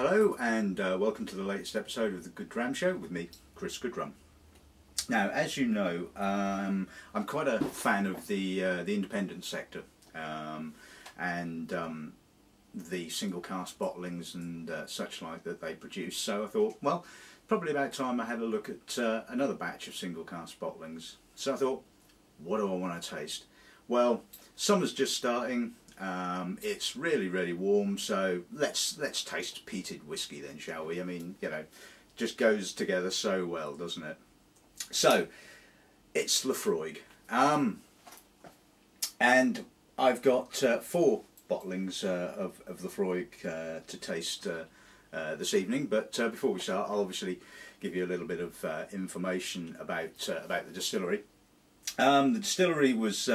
Hello and welcome to the latest episode of the Good Dram Show with me, Chris Goodrum. Now, as you know, I'm quite a fan of the independent sector and the single cask bottlings and such like that they produce. So I thought, well, probably about time I had a look at another batch of single cask bottlings. So I thought, what do I want to taste? Well, summer's just starting. It's really warm, so let's taste peated whiskey then, shall we? I mean, you know, just goes together so well, doesn't it? So it's Laphroaig, and I've got 4 bottlings of Laphroaig to taste this evening. But before we start, I'll obviously give you a little bit of information about the distillery. The distillery was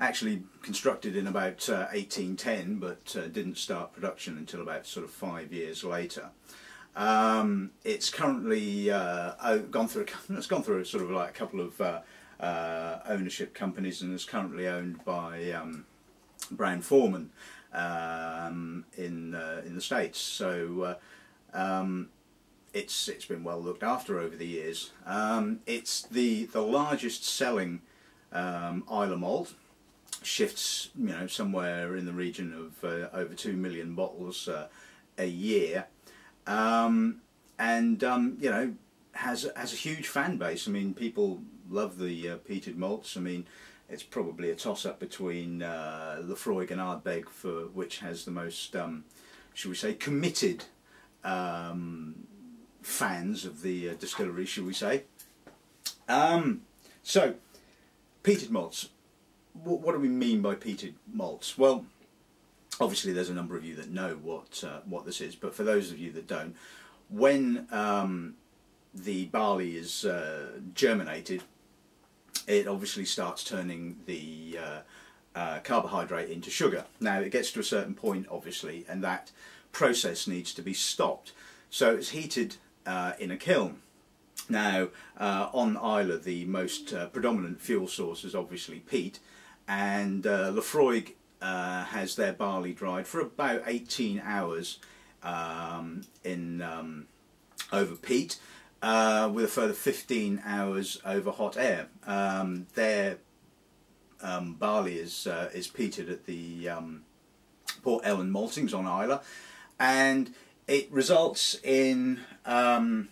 actually constructed in about 1810, but didn't start production until about sort of 5 years later. It's currently gone through sort of like a couple of ownership companies, and is currently owned by Brown-Forman in the States. So it's been well looked after over the years. It's the largest selling Islay malt. Shifts, you know, somewhere in the region of over 2 million bottles a year, and you know, has a huge fan base. I mean, people love the peated malts. I mean, it's probably a toss-up between Laphroaig and Ardbeg for which has the most, should we say, committed fans of the distillery, should we say. So, peated malts. What do we mean by peated malts? Well, obviously there's a number of you that know what this is, but for those of you that don't, when the barley is germinated, it obviously starts turning the carbohydrate into sugar. Now it gets to a certain point, obviously, and that process needs to be stopped. So it's heated in a kiln. Now on Islay the most predominant fuel source is obviously peat, and Laphroaig has their barley dried for about 18 hours over peat, with a further 15 hours over hot air. Their barley is peated at the Port Ellen maltings on Islay, and it results in about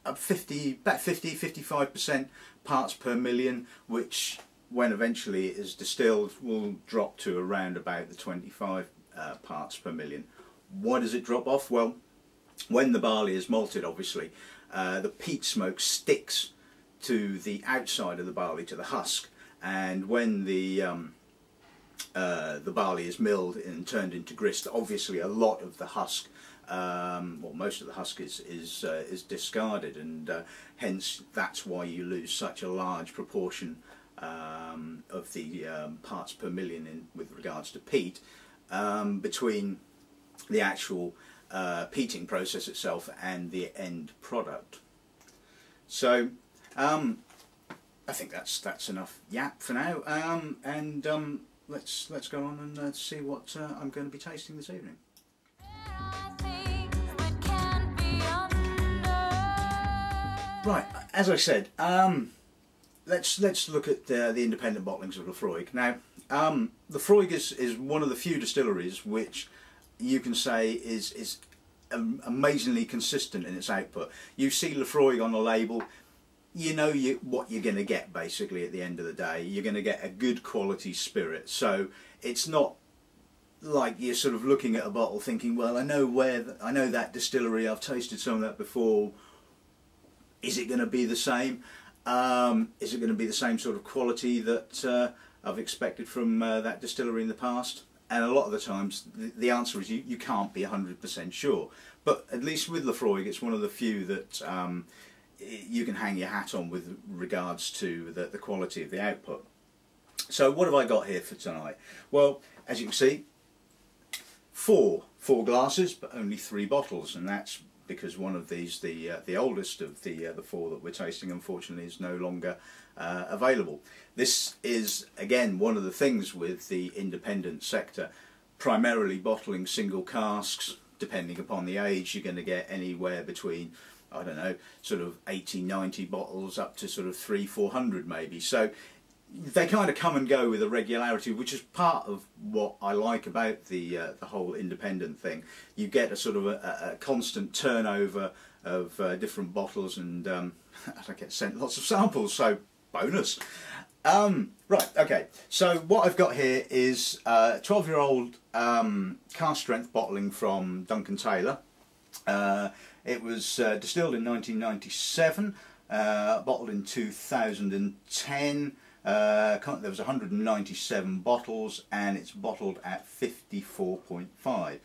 50–55% parts per million, which when eventually it is distilled will drop to around about the 25 parts per million. Why does it drop off? Well, when the barley is malted, obviously the peat smoke sticks to the outside of the barley, to the husk, and when the barley is milled and turned into grist, obviously a lot of the husk, well, most of the husk is discarded, and hence that's why you lose such a large proportion of the parts per million with regards to peat between the actual peating process itself and the end product. So I think that's enough yap for now, and let's go on and see what I'm going to be tasting this evening. Right, as I said, let's look at the independent bottlings of Laphroaig. Now, Laphroaig is one of the few distilleries which you can say is amazingly consistent in its output. You see Laphroaig on a label, you know what you're going to get basically at the end of the day. You're going to get a good quality spirit. So it's not like you're sort of looking at a bottle thinking, well, I know that distillery, I've tasted some of that before. Is it going to be the same? Is it going to be the same sort of quality that I've expected from that distillery in the past? And a lot of the times the answer is you can't be 100% sure. But at least with Laphroaig, it's one of the few that you can hang your hat on with regards to the quality of the output. So what have I got here for tonight? Well, as you can see, four glasses, but only 3 bottles, and that's because one of these, the oldest of the 4 that we're tasting, unfortunately is no longer available. This is again one of the things with the independent sector, primarily bottling single casks, depending upon the age, you're going to get anywhere between, I don't know, sort of 80, 90 bottles up to sort of 300-400 maybe. So they kind of come and go with a regularity, which is part of what I like about the whole independent thing. You get a sort of a constant turnover of different bottles, and I get sent lots of samples, so bonus. Right, okay, so what I've got here is a 12-year-old cask strength bottling from Duncan Taylor. It was distilled in 1997, bottled in 2010. There was 197 bottles, and it's bottled at 54.5.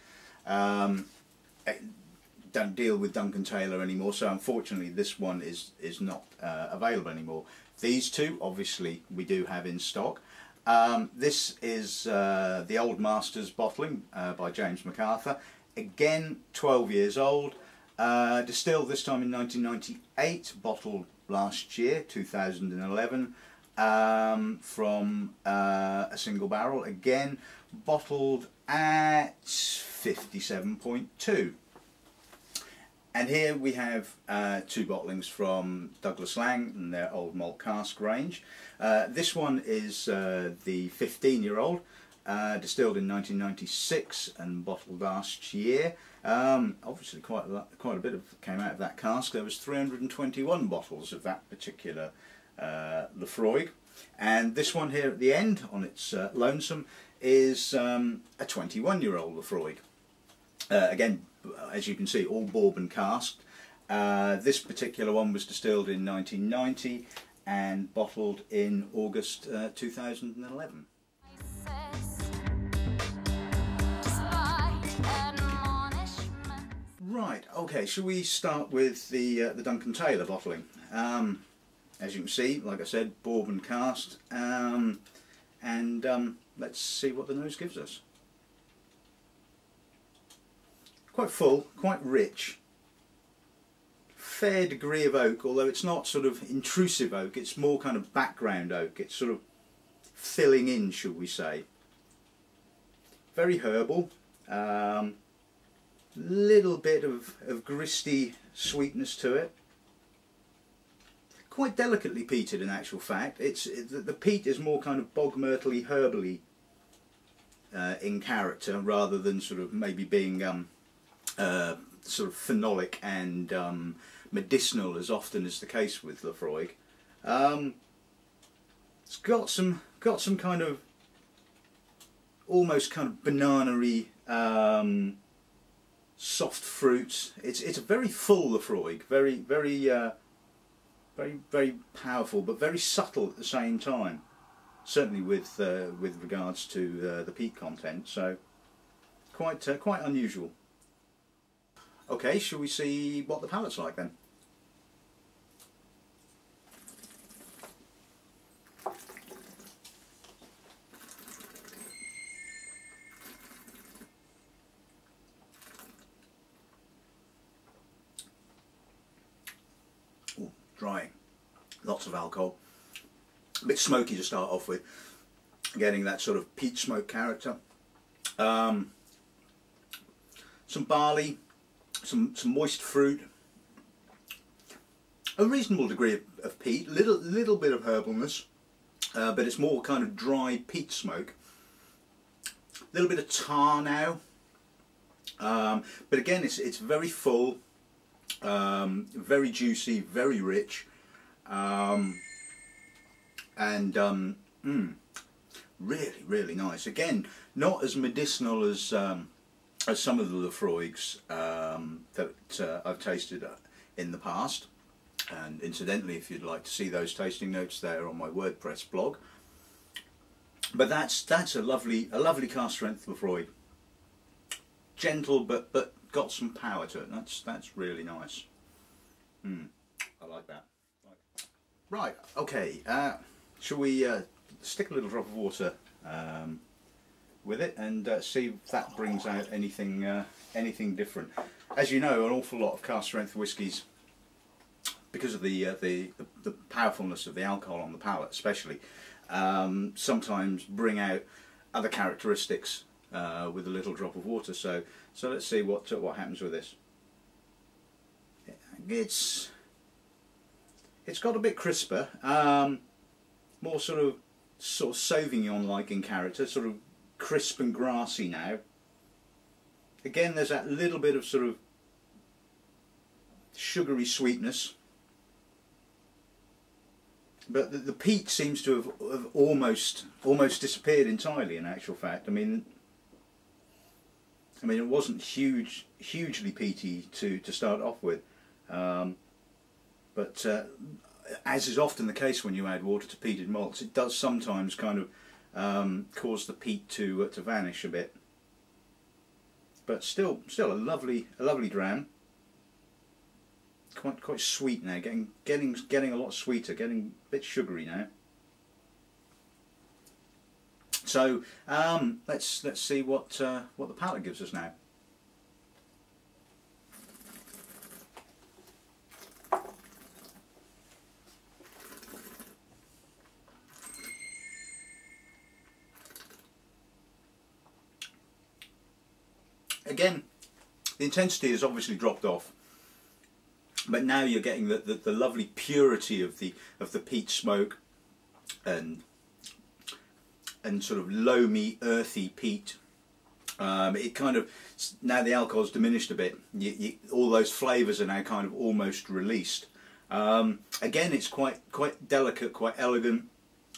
Don't deal with Duncan Taylor anymore, so unfortunately this one is not available anymore. These two, obviously, we do have in stock. This is the Old Masters bottling by James MacArthur. Again, 12 years old. Distilled this time in 1998, bottled last year, 2011. From a single barrel, again bottled at 57.2. And here we have two bottlings from Douglas Lang and their Old Malt Cask range. This one is the 15-year-old, distilled in 1996 and bottled last year. Obviously quite a bit came out of that cask. There was 321 bottles of that particular Laphroaig, and this one here at the end on its lonesome is a 21-year-old Laphroaig. Again, as you can see, all bourbon casked. This particular one was distilled in 1990 and bottled in August 2011. Right, okay, shall we start with the Duncan Taylor bottling? As you can see, like I said, bourbon casked, and let's see what the nose gives us. Quite full, quite rich, fair degree of oak, although it's not sort of intrusive oak, it's more kind of background oak, it's sort of filling in, shall we say. Very herbal, little bit of gristy sweetness to it. Quite delicately peated in actual fact. The peat is more kind of bog myrtle-y, herbally in character, rather than sort of maybe being sort of phenolic and medicinal, as often is the case with Laphroaig. It's got some kind of almost kind of banana-y soft fruits. It's a very full Laphroaig, very powerful, but very subtle at the same time. Certainly with regards to the peat content, so quite unusual. Okay, shall we see what the palate's like then? Ooh, dry. Lots of alcohol. A bit smoky to start off with. Getting that sort of peat smoke character. Some barley. Some moist fruit, a reasonable degree of peat, little bit of herbalness, but it's more kind of dry peat smoke. A little bit of tar now, but again it's very full, very juicy, very rich, and really nice. Again, not as medicinal as some of the Laphroaigs that I've tasted in the past, and incidentally, if you'd like to see those tasting notes, they're on my WordPress blog. But that's a lovely cask strength Laphroaig. Gentle, but got some power to it. That's really nice. I like that. Right. Okay. Shall we stick a little drop of water with it and see if that brings out anything different. As you know, an awful lot of cask strength whiskies, because of the powerfulness of the alcohol on the palate especially, sometimes bring out other characteristics with a little drop of water. So let's see what happens with this. It's got a bit crisper, more sort of Sauvignon-like in character, sort of crisp and grassy now. Again, there's that little bit of sort of sugary sweetness, but the peat seems to have almost disappeared entirely. In actual fact, I mean, it wasn't hugely peaty to start off with, but as is often the case when you add water to peated malts, it does sometimes kind of cause the peat to vanish a bit. But still a lovely dram. Quite sweet now, getting a lot sweeter, getting a bit sugary now. So let's see what the palate gives us now. Again, the intensity has obviously dropped off, but now you're getting the lovely purity of the peat smoke and sort of loamy, earthy peat. It kind of, now the alcohol's diminished a bit. All those flavours are now kind of almost released. Again, it's quite delicate, quite elegant.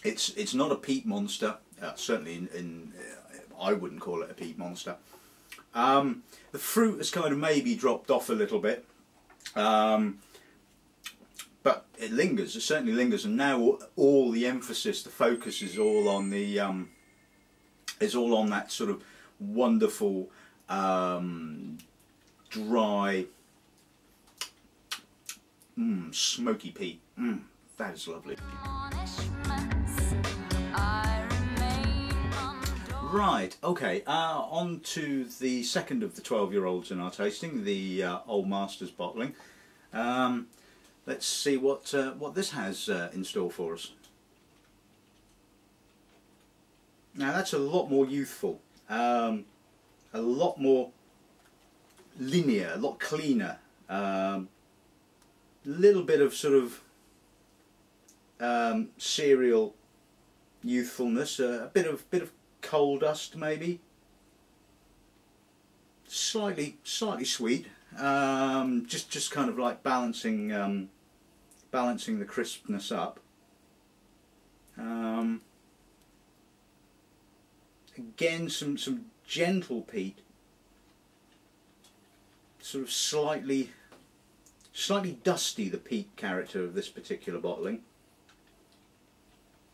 It's not a peat monster. Certainly, I wouldn't call it a peat monster. The fruit has kind of maybe dropped off a little bit, but it lingers. It certainly lingers, and now all the emphasis, the focus, is all on the that sort of wonderful dry, smoky peat. That is lovely. Right, okay, on to the second of the 12-year-olds in our tasting, the Old Masters bottling. Let's see what this has in store for us. Now that's a lot more youthful, a lot more linear, a lot cleaner, little bit of sort of cereal youthfulness, a bit of coal dust maybe, slightly sweet, just kind of like balancing the crispness up. Again, some gentle peat, sort of slightly dusty, the peat character of this particular bottling.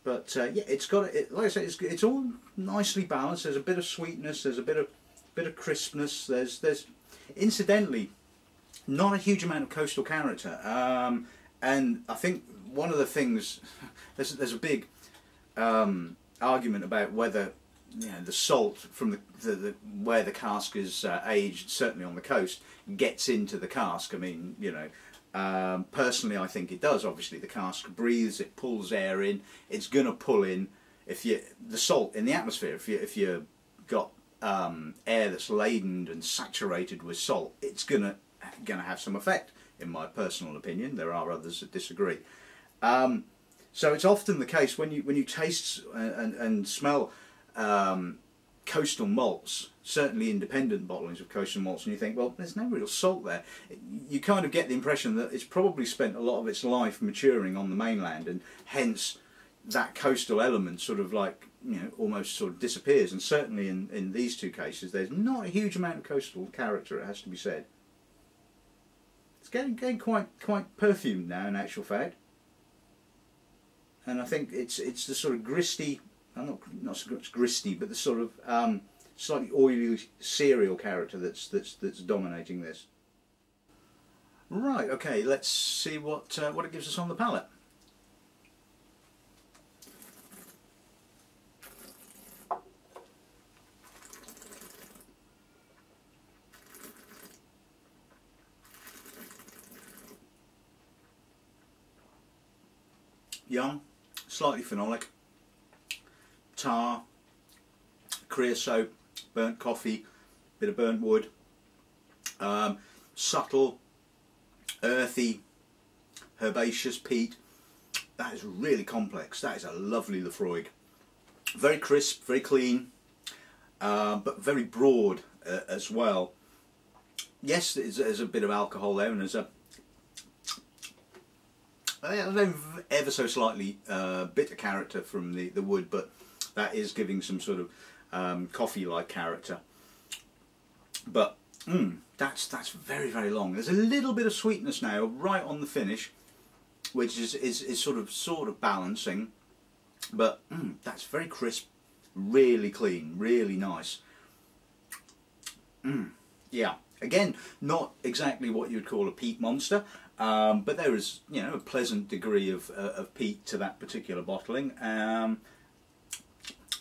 But yeah, it's got like I say, it's all nicely balanced. There's a bit of sweetness, there's a bit of crispness. There's incidentally not a huge amount of coastal character, and I think one of the things, there's a big argument about whether, you know, the salt from the where the cask is aged, certainly on the coast, gets into the cask. I mean, you know. Personally, I think it does. Obviously, the cask breathes; it pulls air in. It's going to pull in the salt in the atmosphere. If you got air that's laden and saturated with salt, it's gonna have some effect. In my personal opinion, there are others that disagree. So it's often the case when you taste and smell coastal malts, certainly independent bottlings of coastal malts, and you think, well, there's no real salt there. You kind of get the impression that it's probably spent a lot of its life maturing on the mainland, and hence that coastal element sort of like, you know, almost sort of disappears. And certainly in these two cases, there's not a huge amount of coastal character, it has to be said. It's getting quite perfumed now, in actual fact, and I think it's the sort of gristy. Not so much gristy, but the sort of slightly oily cereal character that's dominating this. Right, okay, let's see what it gives us on the palate. Young, slightly phenolic. Tar, creosote, burnt coffee, bit of burnt wood, subtle, earthy, herbaceous peat. That is really complex. That is a lovely Laphroaig. Very crisp, very clean, but very broad as well. Yes, there's a bit of alcohol there, and there's a ever so slightly bitter character from the wood, but that is giving some sort of coffee-like character. But that's very, very long. There's a little bit of sweetness now right on the finish, which is sort of balancing. But that's very crisp, really clean, really nice. Yeah, again, not exactly what you'd call a peat monster, but there is, you know, a pleasant degree of peat to that particular bottling.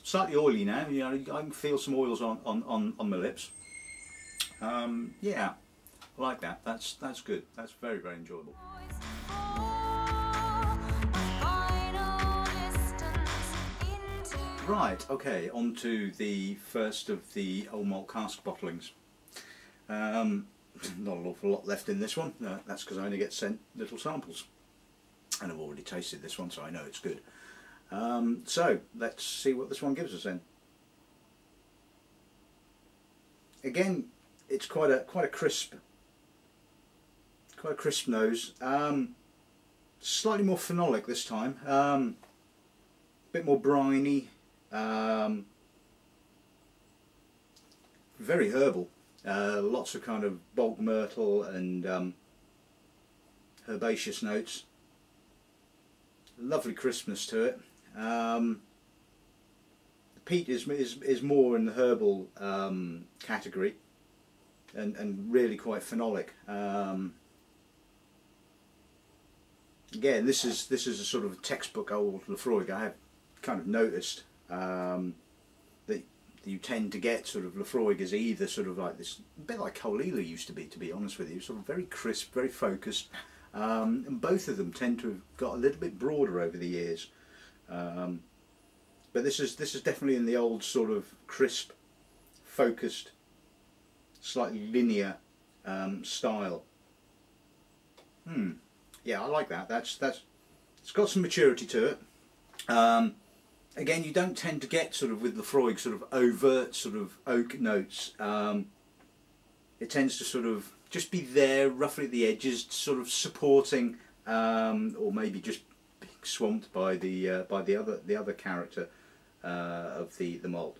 Slightly oily now. You know, I can feel some oils on my lips. Yeah, I like that. That's good. That's very, very enjoyable. Right, okay, on to the first of the Old Malt Cask bottlings. Not an awful lot left in this one. That's because I only get sent little samples. And I've already tasted this one, so I know it's good. So, let's see what this one gives us then. Again, it's quite a crisp nose. Slightly more phenolic this time. A bit more briny. Very herbal. Lots of kind of bulk myrtle and herbaceous notes. Lovely crispness to it. The peat is more in the herbal category, and really quite phenolic. Again, this is a sort of a textbook old Laphroaig. I have kind of noticed that you tend to get sort of Laphroaig as either sort of like this, a bit like Caolila used to be honest with you, sort of very crisp, very focused, and both of them tend to have got a little bit broader over the years. But this is definitely in the old sort of crisp, focused, slightly linear style. Yeah, I like that. It's got some maturity to it. Again, you don't tend to get sort of with Laphroaig sort of overt sort of oak notes. It tends to sort of just be there, roughly at the edges, sort of supporting, or maybe just being swamped by the other character of the malt.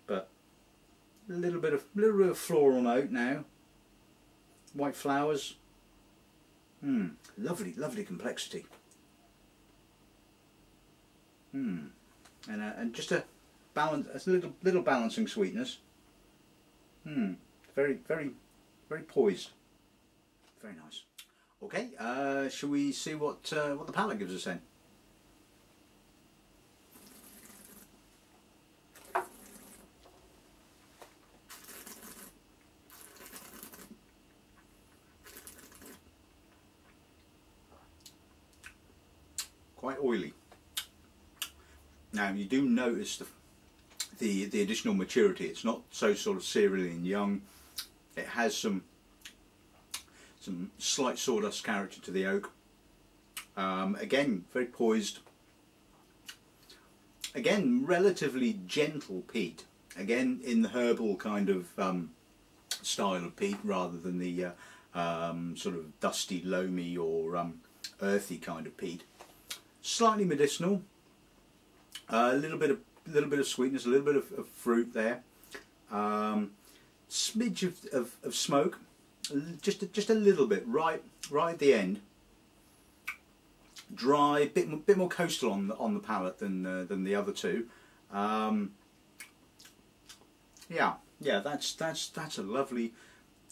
But a little bit of floral note now. White flowers. Lovely complexity. And just a little balancing sweetness. Very poised. Very nice. Okay, shall we see what the palate gives us then? Quite oily. Now you do notice the additional maturity. It's not so sort of cereally and young. It has some slight sawdust character to the oak. Again, very poised. Again, relatively gentle peat. Again, in the herbal kind of style of peat, rather than the sort of dusty, loamy or earthy kind of peat. Slightly medicinal. A little bit of sweetness, a little bit of fruit there. Smidge of smoke, just a little bit right at the end. Dry, bit more coastal on the palate than the other two. Yeah, that's a lovely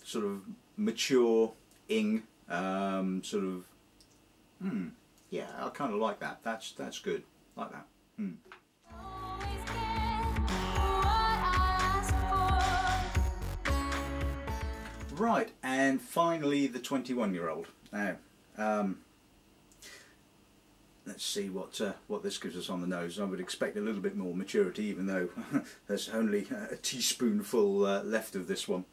sort of mature ing sort of. Yeah, I kind of like that. That's good. Like that. Right, and finally the 21-year-old. Now, let's see what this gives us on the nose. I would expect a little bit more maturity, even though there's only a teaspoonful left of this one.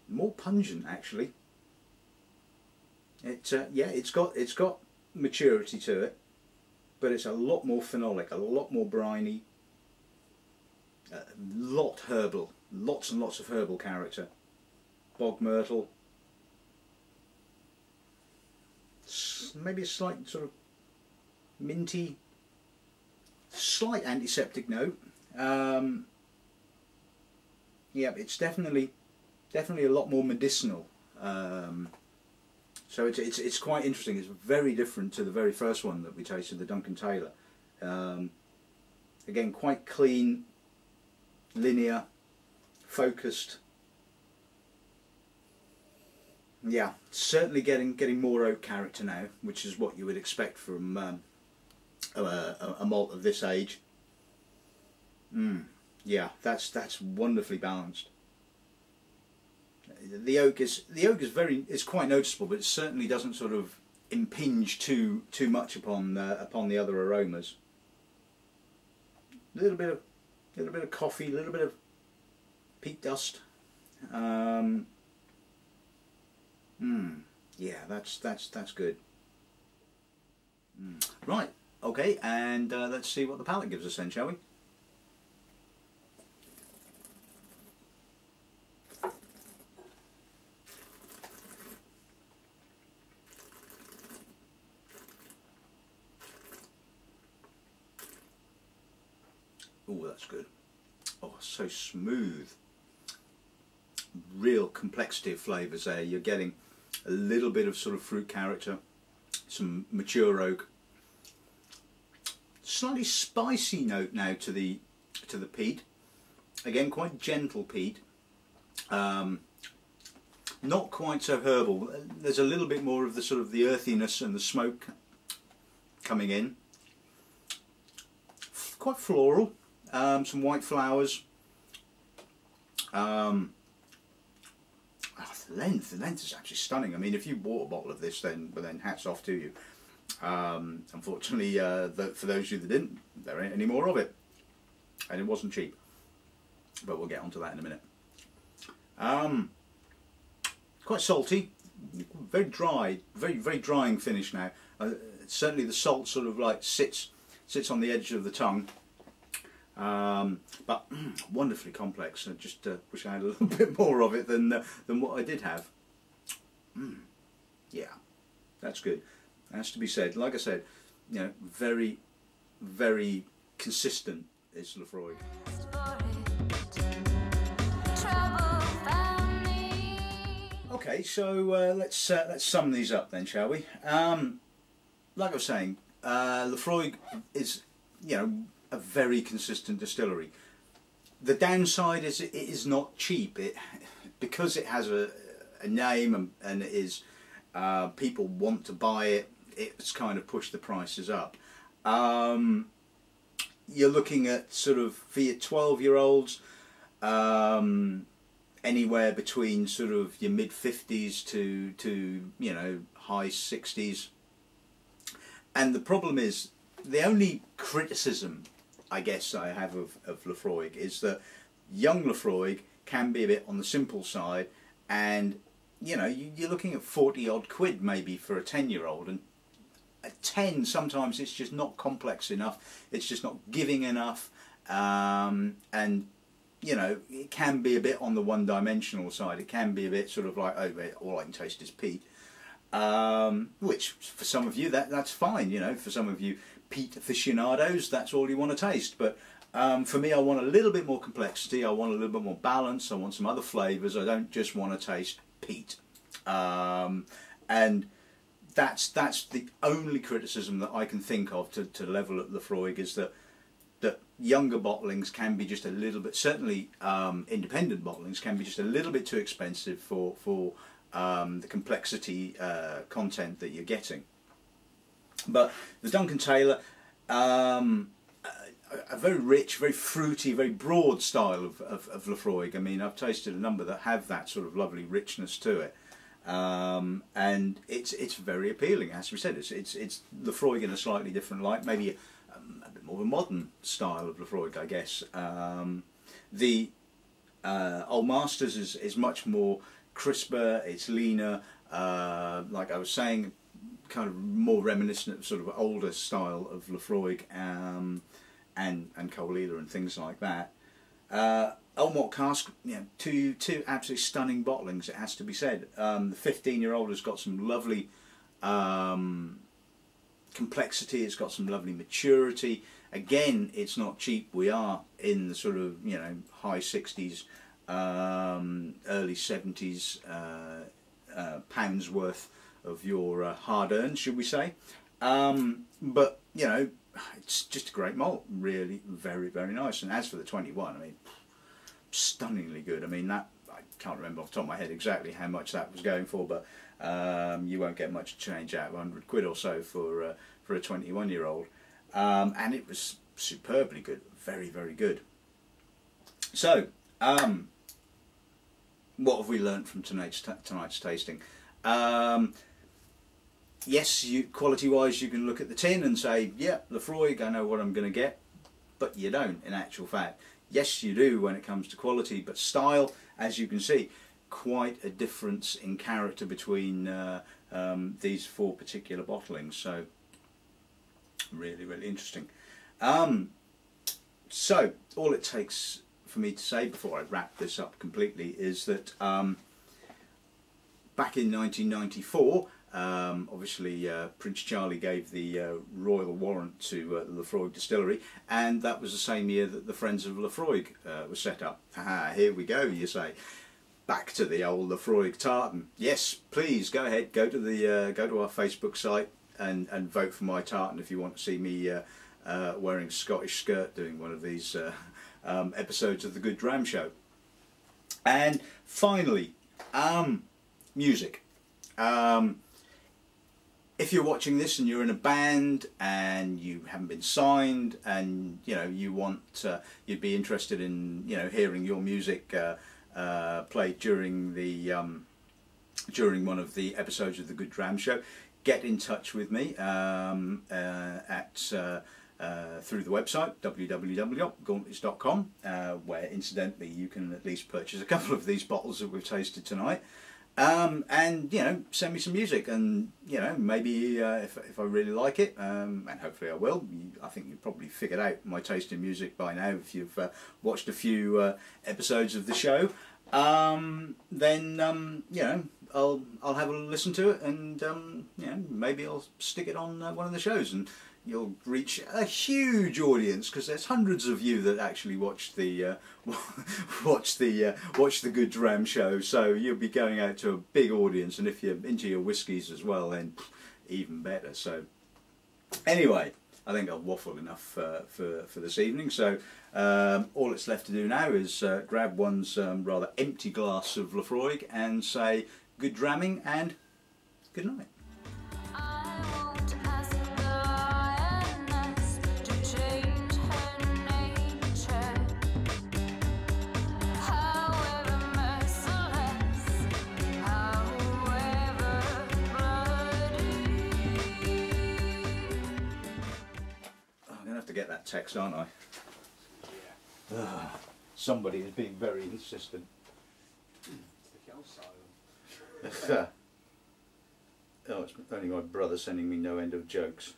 More pungent, actually. Yeah, it's got maturity to it, but it's a lot more phenolic, a lot more briny, a lot herbal, lots and lots of herbal character. Bog myrtle, maybe a slight sort of minty, slight antiseptic note. Yeah, it's definitely a lot more medicinal. So it's quite interesting. It's very different to the very first one that we tasted, the Duncan Taylor. Again, quite clean, linear, focused. Yeah, certainly getting more oak character now, which is what you would expect from a malt of this age. Yeah, that's wonderfly balanced. The oak is quite noticeable, but it certainly doesn't sort of impinge too much upon the other aromas. A little bit of coffee, a little bit of peat dust. Yeah, that's good. Right, okay, and let's see what the palate gives us then, shall we? Oh, that's good. Oh, so smooth. Real complexity of flavours there. You're getting a little bit of sort of fruit character, some mature oak, slightly spicy note now to the peat. Again, quite gentle peat. Not quite so herbal. There's a little bit more of the sort of the earthiness and the smoke coming in. Quite floral. Some white flowers. The length is actually stunning. I mean, if you bought a bottle of this, then hats off to you. Unfortunately, for those of you that didn't, there ain't any more of it, and it wasn't cheap. But we'll get onto that in a minute. Quite salty, very dry, very drying finish now. Certainly, the salt sort of like sits on the edge of the tongue. But wonderfully complex. I just wish I had a little bit more of it than what I did have. Yeah, that's good. Has to be said. Like I said, you know, very consistent is Laphroaig. Okay, so let's sum these up then, shall we? Like I was saying, Laphroaig is, you know, a very consistent distillery. The downside is it is not cheap. Because it has a name and it is people want to buy it. It's kind of pushed the prices up. You're looking at sort of for your 12-year-olds, anywhere between sort of your mid-50s to you know, high 60s. And the problem is, the only criticism I guess I have of Laphroaig is that young Laphroaig can be a bit on the simple side, and you know, you're looking at 40 odd quid maybe for a 10-year-old, and at 10 sometimes it's just not complex enough, it's just not giving enough, and you know, it can be a bit on the one-dimensional side. It can be a bit sort of like, oh, all I can taste is peat, which for some of you that's fine, you know, for some of you peat aficionados, that's all you want to taste. But for me, I want a little bit more complexity, I want a little bit more balance, I want some other flavours, I don't just want to taste peat. And that's the only criticism that I can think of to level at Laphroaig, is that younger bottlings can be just a little bit, certainly independent bottlings can be just a little bit too expensive for the complexity content that you're getting. But the Duncan Taylor, a very rich, very fruity, very broad style of Laphroaig. I mean, I've tasted a number that have that sort of lovely richness to it. and it's very appealing. As we said, it's Laphroaig in a slightly different light, maybe a bit more of a modern style of Laphroaig, I guess. The Old Masters is much more crisper, it's leaner, like I was saying, kind of more reminiscent of sort of older style of Laphroaig, and Coal Leader and things like that. Old Malt Cask, you know, two absolutely stunning bottlings, it has to be said. The 15-year-old has got some lovely complexity, it's got some lovely maturity. Again, it's not cheap. We are in the sort of, you know, high 60s, early 70s pounds worth of your hard-earned, should we say. But, you know, it's just a great malt, really very, very nice. And as for the 21, I mean, stunningly good. I mean, that, I can't remember off the top of my head exactly how much that was going for, but you won't get much change out of 100 quid or so for a 21-year-old. And it was superbly good, very, very good. So, what have we learnt from tonight's tasting? Yes, quality-wise, you can look at the tin and say, yeah, Laphroaig, I know what I'm going to get, but you don't, in actual fact. Yes, you do when it comes to quality, but style, as you can see, quite a difference in character between these four particular bottlings. So, really, really interesting. So, all it takes for me to say before I wrap this up completely is that back in 1994, obviously Prince Charlie gave the royal warrant to the Laphroaig distillery, and that was the same year that the Friends of Laphroaig was set up. Aha, here we go, you say. Back to the old Laphroaig tartan. Yes, please go ahead, go to our Facebook site and vote for my tartan if you want to see me wearing a Scottish skirt doing one of these episodes of the Good Dram Show. And finally, music. If you're watching this and you're in a band and you haven't been signed, and you know you want, you'd be interested in hearing your music played during the during one of the episodes of the Good Dram Show, get in touch with me through the website www.gauntleys.com, where incidentally you can at least purchase a couple of these bottles that we've tasted tonight. And send me some music, and maybe if I really like it, and hopefully I will. I think you've probably figured out my taste in music by now if you've watched a few episodes of the show. Then I'll have a listen to it, and maybe I'll stick it on one of the shows, and you'll reach a huge audience, because there's hundreds of you that actually watch the watch the Good Dram Show. So you'll be going out to a big audience, and if you're into your whiskies as well, then even better. So anyway, I think I've waffled enough for this evening. So all it's left to do now is grab one's rather empty glass of Laphroaig and say good dramming and good night. To get that text, aren't I? Yeah. Somebody is being very insistent. Oh, it's only my brother sending me no end of jokes.